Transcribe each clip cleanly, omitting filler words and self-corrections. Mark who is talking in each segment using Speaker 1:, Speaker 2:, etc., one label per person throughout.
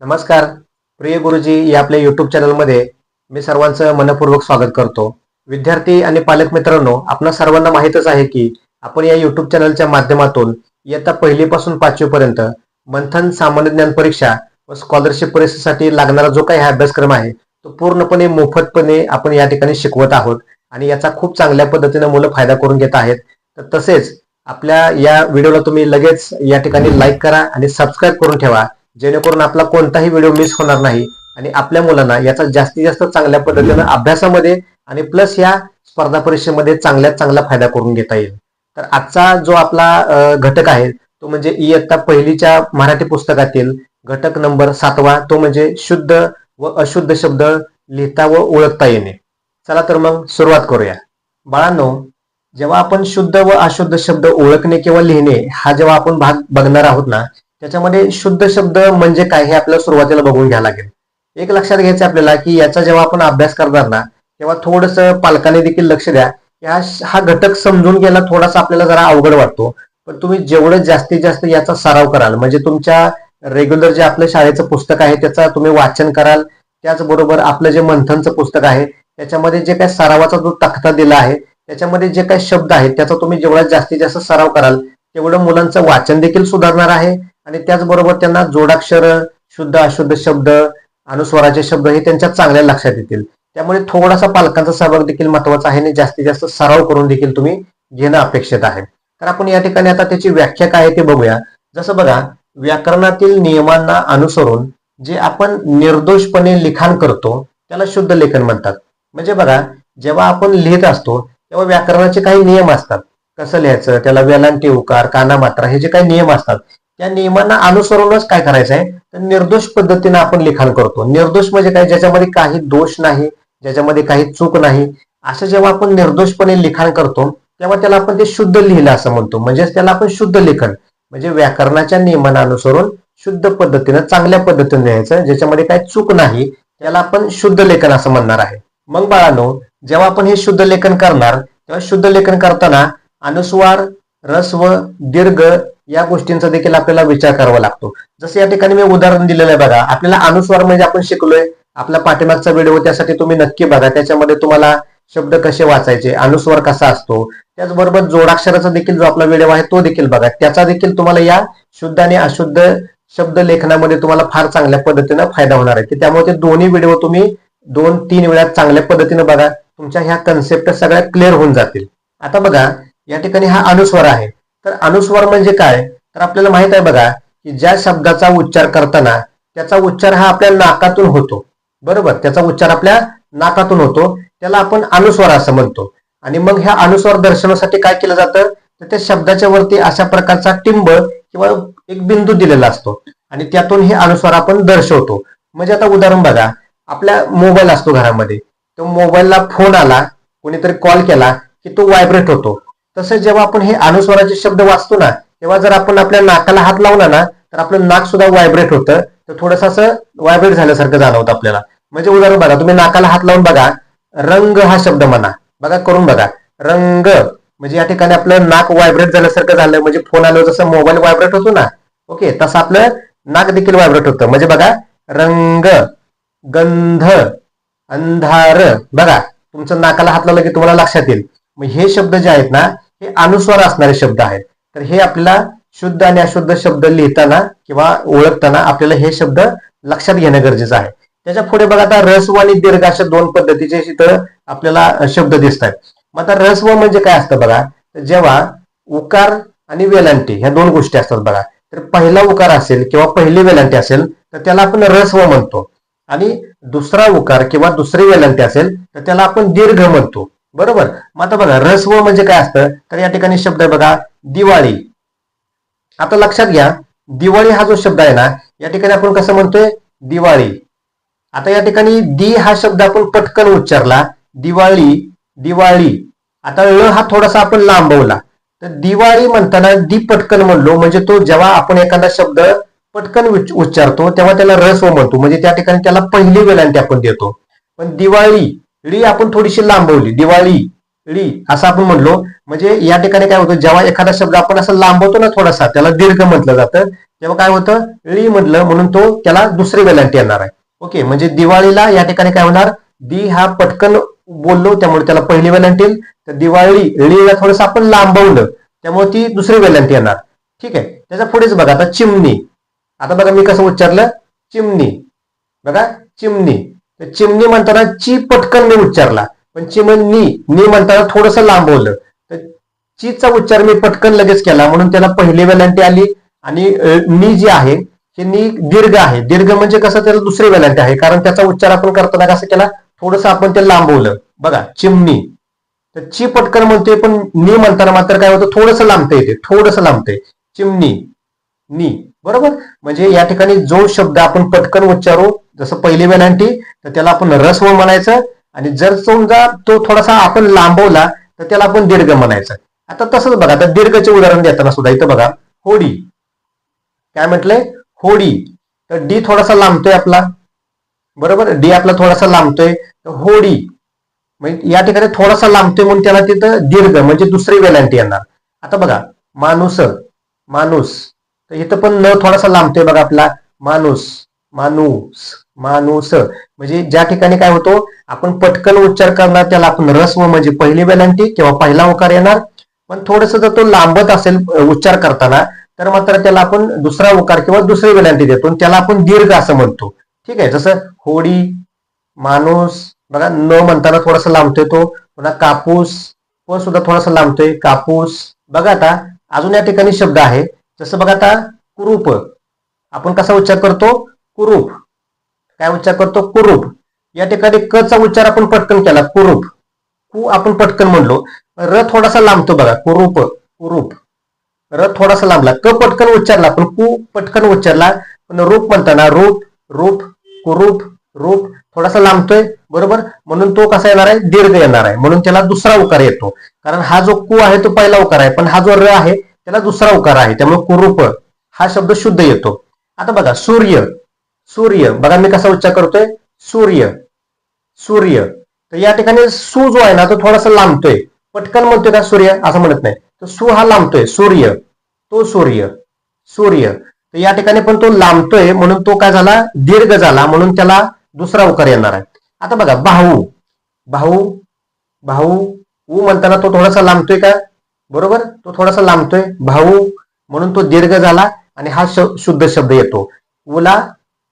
Speaker 1: नमस्कार प्रिय गुरुजी, या आपल्या युट्यूब चॅनलमध्ये मी सर्वांचं मनपूर्वक स्वागत करतो. विद्यार्थी आणि पालक मित्रांनो, आपणा सर्वांना माहीतच आहे की आपण या युट्यूब चॅनलच्या माध्यमातून इयत्ता 1ली पासून 5वी पर्यंत मंथन सामान्य ज्ञान परीक्षा व स्कॉलरशिप परीक्षेसाठी लागणारा जो काही अभ्यासक्रम आहे तो पूर्णपणे मोफतपणे आपण या ठिकाणी शिकवत आहोत आणि याचा खूप चांगल्या पद्धतीने मुलं फायदा करून घेत आहेत. तर तसेच आपल्या या व्हिडिओला तुम्ही लगेच या ठिकाणी लाईक करा आणि सबस्क्राईब करून ठेवा, जेणेकरून आपला कोणताही व्हिडिओ मिस होणार नाही आणि आपल्या मुलांना याचा जास्तीत जास्त चांगल्या पद्धतीने अभ्यासामध्ये आणि प्लस या स्पर्धा परीक्षेमध्ये चांगल्यात चांगला फायदा करून घेता येईल. तर आजचा जो आपला घटक आहे तो म्हणजे इयत्ता 1लीच्या मराठी पुस्तकातील घटक नंबर 7वा, तो म्हणजे शुद्ध व अशुद्ध शब्द लिहिता व ओळखता येणे. चला तर मग सुरुवात करूया. बाळांनो, जेव्हा आपण शुद्ध व अशुद्ध शब्द ओळखणे किंवा लिहिणे हा जेव्हा आपण भाग बघणार आहोत ना, त्याच्यामध्ये शुद्ध शब्द म्हणजे काय हे आपल्याला सुरुवातीला बघून घ्यावं लागेल. एक लक्षात घ्यायचं आपल्याला की याचा जेव्हा आपण अभ्यास करणार ना, तेव्हा थोडंसं पालकांनी देखील लक्ष द्या. हा घटक समजून घ्यायला थोडासा आपल्याला जरा अवघड वाटतो, पण तुम्ही जेवढं जास्तीत जास्त याचा सराव कराल, म्हणजे तुमच्या रेग्युलर जे आपलं शाळेचं पुस्तक आहे त्याचा तुम्ही वाचन कराल, त्याचबरोबर आपलं जे मंथनचं पुस्तक आहे त्याच्यामध्ये जे काही सरावाचा जो तक्ता दिला आहे त्याच्यामध्ये जे काही शब्द आहेत त्याचा तुम्ही जेवढा जास्तीत जास्त सराव कराल तेवढं मुलांचं वाचन देखील सुधारणार आहे आणि त्याचबरोबर त्यांना जोडाक्षर, शुद्ध अशुद्ध शब्द, अनुस्वाराचे शब्द हे त्यांच्या चांगल्या लक्षात येतील. त्यामुळे थोडासा पालकांचा सहभाग देखील महत्वाचा आहे आणि जास्तीत जास्त सराव करून देखील तुम्ही घेणं अपेक्षित आहे. तर आपण या ठिकाणी आता त्याची व्याख्या काय आहे ते बघूया. जसं बघा, व्याकरणातील नियमांना अनुसरून जे आपण निर्दोषपणे लिखाण करतो त्याला शुद्ध लेखन म्हणतात. म्हणजे बघा, जेव्हा आपण लिहित असतो तेव्हा व्याकरणाचे काही नियम असतात. कसं लिहायचं, त्याला वेलांटी, उकार, काना, मात्रा हे जे काही नियम असतात त्या नियमांना अनुसरूनच काय करायचं आहे तर निर्दोष पद्धतीने आपण लिखाण करतो. निर्दोष म्हणजे काय, ज्याच्यामध्ये काही दोष नाही, ज्याच्यामध्ये काही चूक नाही, असं जेव्हा आपण निर्दोषपणे लिखाण करतो तेव्हा त्याला आपण ते शुद्ध लिहिलं असं म्हणतो. म्हणजेच त्याला आपण शुद्ध लेखन, म्हणजे व्याकरणाच्या नियमांना अनुसरून शुद्ध पद्धतीनं चांगल्या पद्धतीने लिहायचं, ज्याच्यामध्ये काही चूक नाही, त्याला आपण शुद्ध लेखन असं म्हणणार आहे. मग बाळांनो, जेव्हा आपण हे शुद्ध लेखन करणार तेव्हा शुद्ध लेखन करताना अनुस्वार, ऱ्हस्व, दीर्घ या गोष्टींचा देखील आपल्याला विचार करावा लागतो. जसं या ठिकाणी मी उदाहरण दिलेलं आहे बघा. आपल्याला अनुस्वार म्हणजे आपण शिकलोय, आपला पाठीमागचा व्हिडिओ त्यासाठी तुम्ही नक्की बघा. त्याच्यामध्ये तुम्हाला शब्द कसे वाचायचे, अनुस्वार कसा असतो, त्याचबरोबर जोडाक्षराचा देखील जो आपला व्हिडिओ आहे तो देखील बघा. त्याचा देखील तुम्हाला या शुद्ध आणि अशुद्ध शब्द लेखनामध्ये तुम्हाला फार चांगल्या पद्धतीनं फायदा होणार आहे. की त्यामुळे ते दोन्ही व्हिडिओ तुम्ही 2-3 वेळा चांगल्या पद्धतीने बघा, तुमच्या ह्या कन्सेप्ट सगळ्या क्लिअर होऊन जातील. आता बघा, या ठिकाणी हा अनुस्वार आहे. तर अनुस्वार म्हणजे काय, तर आपल्याला माहित आहे बघा की ज्या शब्दाचा उच्चार करताना त्याचा उच्चार हा आपल्या नाकातून होतो, बरोबर, त्याचा उच्चार आपल्या नाकातून होतो, त्याला आपण अनुस्वार असं म्हणतो. आणि मग ह्या अनुस्वार दर्शनासाठी काय केलं जातं तर त्या शब्दाच्या वरती अशा प्रकारचा टिंब किंवा एक बिंदू दिलेला असतो आणि त्यातून हे अनुस्वार आपण दर्शवतो. म्हणजे आता उदाहरण बघा, आपल्या मोबाईल असतो घरामध्ये, तो मोबाईलला फोन आला, कोणीतरी कॉल केला की तो व्हायब्रेट होतो. तसंच जेव्हा आपण हे अनुस्वाराचे शब्द वाचतो ना, तेव्हा जर आपण आपल्या नाकाला हात लावला ना तर आपलं नाक सुद्धा व्हायब्रेट होतं, तर थोडंसं असं व्हायब्रेट झाल्यासारखं जाणवतं आपल्याला. म्हणजे उदाहरण बघा, तुम्ही नाकाला हात लावून बघा, रंग हा शब्द म्हणा, बघा करून बघा, रंग म्हणजे या ठिकाणी आपलं नाक व्हायब्रेट झाल्यासारखं झालं. म्हणजे फोन आल्यावर जसं मोबाईल व्हायब्रेट होतो ना, ओके, तसं आपलं नाक देखील व्हायब्रेट होतं. म्हणजे बघा, रंग, गंध, अंधार, बघा तुमचं नाकाला हात लावलं की तुम्हाला लक्षात येईल. मग हे शब्द जे आहेत ना हे अनुस्वार असणारे शब्द आहेत. तर हे आपल्याला शुद्ध आणि अशुद्ध शब्द लिहिताना किंवा ओळखताना आपल्याला हे शब्द लक्षात घेणं गरजेचं आहे. त्याच्या पुढे बघा, आता ऱ्हस्व आणि दीर्घ अशा 2 पद्धतीचे इथं आपल्याला शब्द दिसत आहेत. मग आता ऱ्हस्व म्हणजे काय असतं बघा, जेव्हा उकार आणि वेलांटी ह्या 2 गोष्टी असतात बघा, तर पहिला उकार असेल किंवा पहिली वेलांटी असेल तर त्याला आपण ऱ्हस्व म्हणतो आणि दुसरा उकार किंवा दुसरी वेलांटी असेल तर त्याला आपण दीर्घ म्हणतो, बरोबर. मग आता बघा, ऱ्हस्व म्हणजे काय असतं तर या ठिकाणी शब्द आहे बघा, दिवाळी. आता लक्षात घ्या, दिवाळी हा जो शब्द आहे ना या ठिकाणी आपण कसं म्हणतोय, दिवाळी. आता या ठिकाणी दी हा शब्द आपण पटकन उच्चारला, दिवाळी, दिवाळी. आता ळ हा थोडासा आपण लांबवला, तर दिवाळी म्हणताना दी पटकन म्हणलो, म्हणजे तो जेव्हा आपण एखादा शब्द पटकन उच्चारतो तेव्हा त्याला ऱ्हस्व म्हणतो, म्हणजे त्या ठिकाणी त्याला पहिली वेलांटी आपण देतो. पण दिवाळी, ळी आपण थोडीशी लांबवली, दिवाळी, ळी असं आपण म्हणलो, म्हणजे या ठिकाणी काय होतं, जेव्हा एखादा शब्द आपण असं लांबवतो ना थोडासा, त्याला दीर्घ म्हटलं जातं. तेव्हा काय होतं, ळी म्हटलं म्हणून तो त्याला दुसरी वेलांटी येणार आहे. ओके, म्हणजे दिवाळीला या ठिकाणी काय होणार, दी हा पटकन बोललो त्यामुळे त्याला पहिली वेलांटी येईल. तर दिवाळी ळीला थोडंसं आपण लांबवलं त्यामुळे ती दुसरी वेलांटी येणार. ठीक आहे, त्याच्या पुढेच बघा आता चिमणी. आता बघा मी कसं उच्चारलं, चिमणी. बघा चिमणी, तर चिमणी म्हणताना ची पटकन मी उच्चारला, पण चिमणी नी म्हणताना थोडंसं लांबवलं. तर चीचा उच्चार मी पटकन लगेच केला म्हणून त्याला पहिली वेलांटी आली. आणि नी जी आहे हे नी दीर्घ आहे. दीर्घ म्हणजे कसं, त्याला दुसरी वेलांटी आहे कारण त्याचा उच्चार आपण करताना कसं केला, थोडंसं आपण ते लांबवलं. बघा चिमणी, तर ची पटकन म्हणतोय पण नी म्हणताना मात्र काय होतं, थोडंसं लांबतंय, ते थोडंसं लांबतंय. चिमणी, नी. बरोबर, म्हणजे या ठिकाणी जो शब्द आपण पटकन उच्चारू, जसं पहिली वेलांटी, तर त्याला आपण रस्व म्हणायचं. आणि जर समजा तो थोडासा आपण लांबवला तर त्याला आपण दीर्घ म्हणायचं. आता तसंच बघा, आता दीर्घचे उदाहरण देताना सुद्धा इथं बघा, होडी. काय म्हटलंय, होडी. तर डी थोडासा लांबतोय आपला, बरोबर, डी आपला थोडासा लांबतोय, तर होडी. म्हणजे या ठिकाणी थोडासा लांबतोय म्हणून त्याला तिथं दीर्घ म्हणजे दुसरी वेलांटी येणार. आता बघा माणूस, माणूस. तर इथं पण न थोडासा लांबतोय बघा आपला, माणूस, माणूस, माणूस. म्हणजे ज्या ठिकाणी काय होतो, आपण पटकन उच्चार करणार त्याला आपण रस्व म्हणजे पहिली वेलांटी किंवा पहिला उकार येणार. पण थोडस जर तो लांबत असेल उच्चार करताना तर मात्र त्याला आपण दुसरा उकार किंवा दुसरी वेलांटी देतो, त्याला आपण दीर्घ असं म्हणतो. ठीक आहे, जसं होडी, माणूस. बघा न म्हणताना थोडासा लांबतोय तो. पुन्हा कापूस, पण सुद्धा थोडासा लांबतोय, कापूस. बघा आता अजून या ठिकाणी शब्द आहे, जसं बघा आता कुरूप. आपण कसा उच्चार करतो, कुरूप. काय उच्चार करतो, कुरूप. या ठिकाणी क चा उच्चार आपण पटकन केला, कुरूप. कु आपण पटकन म्हणलो, र थोडासा लांबतो बघा, कुरूप, कुरूप. र थोडासा लांबला, क पटकन उच्चारला पण कु पटकन उच्चारला. पण रूप म्हणताना रूप, रूप, कुरूप, रूप थोडासा लांबतोय. बरोबर, म्हणून तो कसा येणार आहे, दीर्घ येणार आहे. म्हणून त्याला दुसरा उकार येतो. कारण हा जो कु आहे तो पहिला उकार आहे, पण हा जो र आहे त्याला दुसरा उकार आहे, त्यामुळे कुरूप हा शब्द शुद्ध येतो. आता बघा सूर्य, सूर्य. बघा मी कसा उच्चार करतोय, सूर्य, सूर्य. तर या ठिकाणी सु जो आहे ना तो थोडासा लांबतोय. पटकन म्हणतोय का सूर्य असं म्हणत नाही, तर सु हा लांबतोय, सूर्य, तो सूर्य, सूर्य. तर या ठिकाणी पण तो लांबतोय म्हणून तो काय झाला, दीर्घ झाला, म्हणून त्याला दुसरा उकार येणार आहे. आता बघा भाऊ, भाऊ, भाऊ. ऊ म्हणताना तो थोडासा लांबतोय का, बरोबर, तो थोडासा लांबतोय, भाऊ, म्हणून तो दीर्घ झाला आणि हा शुद्ध शब्द येतो. उला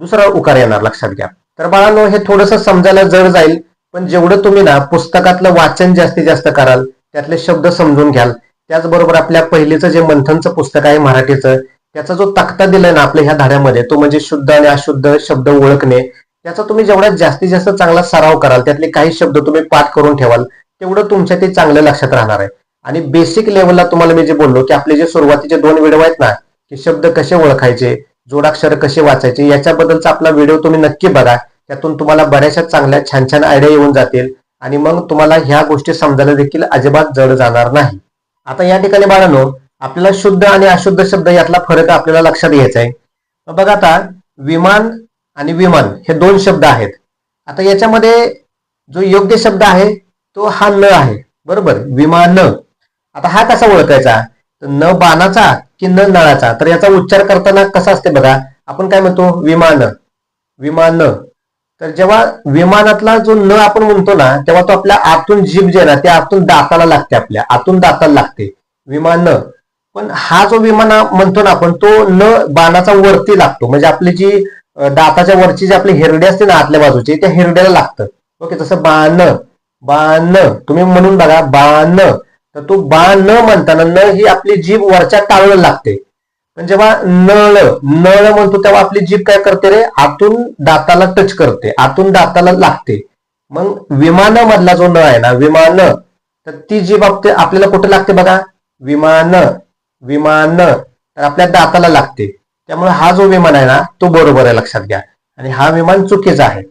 Speaker 1: दुसरा उकार येणार, लक्षात घ्या. तर बाळांनो हे थोडंसं समजायला जड जाईल, पण जेवढं तुम्ही ना पुस्तकातलं वाचन जास्तीत जास्त कराल, त्यातले शब्द समजून घ्याल. त्याचबरोबर आपल्या पहिलेचं जे मंथनचं पुस्तक आहे मराठीचं, त्याचा जो तक्ता दिलाय ना आपल्या ह्या धड्यामध्ये, तो म्हणजे शुद्ध आणि अशुद्ध शब्द ओळखणे, त्याचा तुम्ही जेवढा जास्तीत जास्त चांगला सराव कराल, त्यातले काही शब्द तुम्ही पाठ करून ठेवाल, तेवढं तुमच्या ते चांगलं लक्षात राहणार आहे. आणि बेसिक लेवलला तुम्हाला मी जे बोललो की आपले जे सुरुवातीचे 2 व्हिडिओ आहेत ना, की शब्द कसे ओळखायचे, जोडाक्षर कसे वाचायचे, याच्याबद्दलचा आपला व्हिडिओ तुम्ही नक्की बघा. त्यातून तुम्हाला बऱ्याचशा चांगल्या छान छान आयडिया येऊन जातील आणि मग तुम्हाला ह्या गोष्टी समजायला देखील अजिबात जड जाणार नाही. आता या ठिकाणी बाळांनो आपल्याला शुद्ध आणि अशुद्ध शब्द यातला फरक आपल्याला लक्षात घ्यायचा आहे. बघा आता विमान आणि विमान हे 2 शब्द आहेत. आता याच्यामध्ये जो योग्य शब्द आहे तो हा न आहे, बरोबर, विमान. आता हा कसा ओळखायचा, तर न बाणाचा की न नळाचा. तर याचा उच्चार करताना कसा असते बघा, आपण काय म्हणतो, विमान, विमान. तर जेव्हा विमानातला जो न आपण म्हणतो ना, तेव्हा तो आपल्या आतून जीभ जे ना त्या आतून दाताला लागते, आपल्या आतून दाताला लागते, विमान. पण हा जो विमान म्हणतो ना आपण, तो न बाणाचा वरती लागतो, म्हणजे आपली जी दाताच्या वरची जी आपली हिरडी असते ना आतल्या बाजूची, त्या हिरड्याला लागतं. ओके, तसं बाण, बाण तुम्ही म्हणून बघा, बाण. तर तो बाण न म्हणताना न ही आपली जीभ वरच्या टाळूला लागते. पण जेव्हा नळ, नळ म्हणतो तेव्हा आपली जीभ काय करते रे, आतून दाताला टच करते, आतून दाताला लागते. मग विमान मधला जो न आहे ना, विमान, तर ती जीभ आपल्याला कुठे लागते बघा, विमान, विमान, तर आपल्या दाताला लागते. त्यामुळे हा जो विमान आहे ना तो बरोबर आहे, लक्षात घ्या. आणि हा विमान चुकीचा आहे.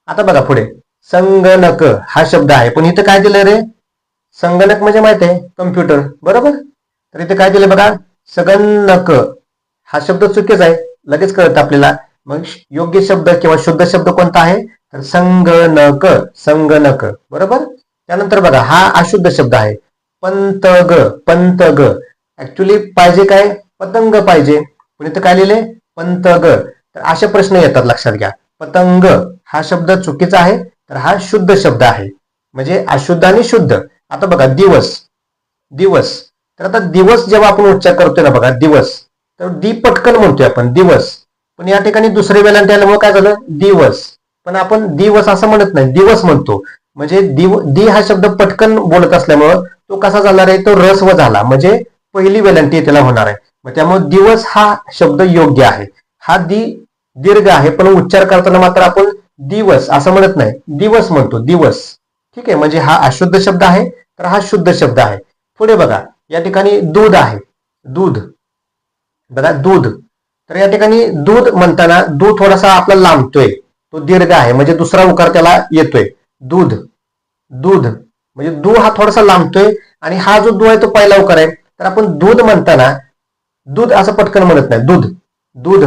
Speaker 1: आता बघा पुढे संगणक हा शब्द आहे, पण इथं काय दिलं रे, संगणक म्हणजे माहिती आहे कम्प्युटर, बरोबर. तर इथे काय दिलं बघा, संगणक. हा शब्द चुकीचा आहे, लगेच कळतं आपल्याला. मग योग्य शब्द किंवा शुद्ध शब्द कोणता आहे, तर संगणक, संगणक, बरोबर. त्यानंतर बघा हा अशुद्ध शब्द आहे, पंतग, पंतग. ऍक्च्युली पाहिजे काय, पतंग पाहिजे, पण इथं काय लिहिले, पंतग, तर असे प्रश्न येतात, लक्षात घ्या. पतंग हा शब्द चुकीचा आहे, तर हा शुद्ध शब्द आहे. म्हणजे अशुद्ध आणि शुद्ध. आता बघा दिवस, दिवस, तर आता दिवस जेव्हा आपण उच्चार करतोय ना बघा, दिवस, तर दी पटकन म्हणतोय आपण दिवस, पण या ठिकाणी दुसरे वेलांटी आल्यामुळे काय झालं, दिवस. पण आपण दिवस असं म्हणत नाही, दिवस म्हणतो. म्हणजे दी हा शब्द पटकन बोलत असल्यामुळं तो कसा झाला आहे, तो रस्व झाला, म्हणजे पहिली वेलांटी त्याला होणार आहे. मग त्यामुळे दिवस हा शब्द योग्य आहे. हा दीर्घ आहे, पण उच्चार करताना मात्र आपण दिवस असं म्हणत नाही, दिवस म्हणतो, दिवस. ठीक आहे, म्हणजे हा अशुद्ध शब्द आहे, तर हा शुद्ध शब्द आहे. पुढे बघा, या ठिकाणी दूध आहे, दूध, बघा दूध, तर या ठिकाणी दूध म्हणताना दूध थोडासा आपला लांबतोय, तो दीर्घ आहे, म्हणजे दुसरा उकार त्याला येतोय, दूध, दूध, म्हणजे दू हा थोडासा लांबतोय, आणि हा जो दू आहे तो पहिला उकार आहे. तर आपण दूध म्हणताना दूध असं पटकन म्हणत नाही, दूध, दूध,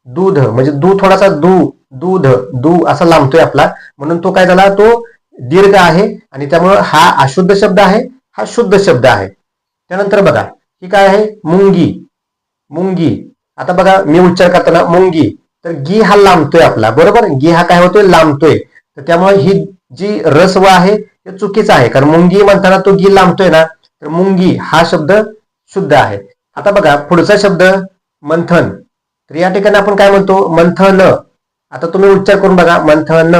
Speaker 1: दूध, म्हणजे दू थोडासा दूध, दू असा लांबतोय आपला, म्हणून तो काय झाला, तो दीर्घ आहे, आणि त्यामुळे हा अशुद्ध शब्द आहे, हा शुद्ध शब्द आहे. त्यानंतर बघा, ही काय आहे, मुंगी, मुंगी. आता बघा मी उच्चार करताना मुंगी, तर गी हा लांबतोय आपला, बरोबर, गी हा काय होतोय, लांबतोय. तर त्यामुळे ही जी रस्व आहे ते चुकीचं आहे, कारण मुंगी म्हणताना तो गी लांबतोय ना, तर मुंगी हा शब्द शुद्ध आहे. आता बघा पुढचा शब्द मंथन, तर या ठिकाणी आपण काय म्हणतो, मंथन. आता तुम्ही उच्चार करून बघा, मंथन,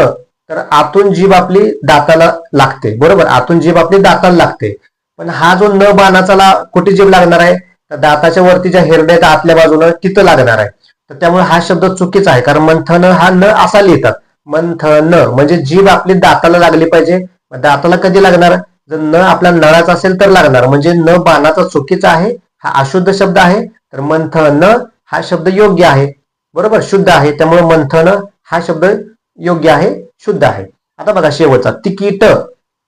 Speaker 1: तर आतून जीभ आपली दाताला लागते, बरोबर, आतून जीभ आपली दाताला लागते. पण हा जो न बाणाचा कुठे जीभ लागणार आहे, तर दाताच्या वरती ज्या हिरड्या आहेत आतल्या बाजूला तिथं लागणार आहे. तर त्यामुळे हा शब्द चुकीचा आहे, कारण मंथन हा न असा लिहितात, मंथन, म्हणजे जीभ आपली दाताला लागली पाहिजे. दाताला कधी लागणार, जर न आपल्या नळाचा असेल तर लागणार, म्हणजे न बाणाचा चुकीचा आहे, हा अशुद्ध शब्द आहे. तर मंथन हा शब्द योग्य आहे, बरोबर, शुद्ध आहे. त्यामुळे मंथन हा शब्द योग्य आहे, शुद्ध आहे. आता बघा शेवटचा, तिकीट,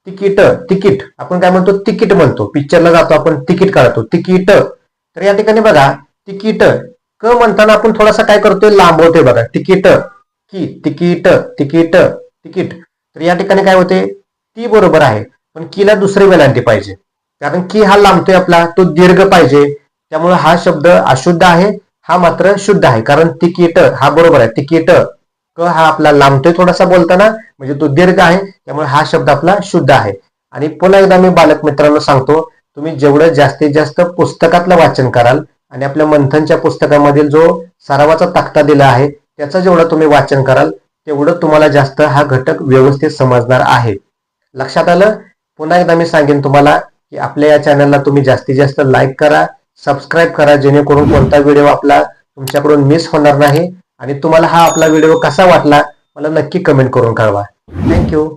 Speaker 1: तिकीट, तिकीट, आपण काय म्हणतो, तिकीट म्हणतो, पिक्चरला जातो आपण तिकीट काढतो, तिकीट. तर या ठिकाणी बघा, तिकीट क म्हणताना आपण थोडासा काय करतोय, लांबवतोय बघा, तिकीट, की, तिकीट, तिकीट, तिकीट. तर या ठिकाणी काय होते, ती बरोबर आहे, पण कीला दुसरी वेलांटी पाहिजे, कारण की हा लांबतोय आपला, तो दीर्घ पाहिजे. त्यामुळे हा शब्द अशुद्ध आहे, हा मात्र शुद्ध आहे, कारण तिकीट हा बरोबर आहे, तिकीट. क हा आपला लांबतोय थोडासा बोलताना, म्हणजे तो दीर्घ आहे, त्यामुळे हा शब्द आपला शुद्ध आहे. आणि पुन्हा एकदा मी बालक मित्रांनो सांगतो, तुम्ही जेवढं जास्तीत जास्त पुस्तकातलं वाचन कराल, आणि आपल्या मंथनच्या पुस्तकामधील जो सरावाचा तक्ता दिला आहे त्याचं जेवढं तुम्ही वाचन कराल, तेवढं तुम्हाला जास्त हा घटक व्यवस्थित समजणार आहे. लक्षात आलं? पुन्हा एकदा मी सांगेन तुम्हाला की आपल्या या चॅनलला तुम्ही जास्तीत जास्त लाईक करा, सबस्क्राईब करा, जेणेकरून कोणता व्हिडिओ आपला तुमच्याकडून मिस होणार नाही. आणि तुम्हाला हा आपला व्हिडिओ कसा वाटला मला नक्की कमेंट करून कळवा. थँक्यू.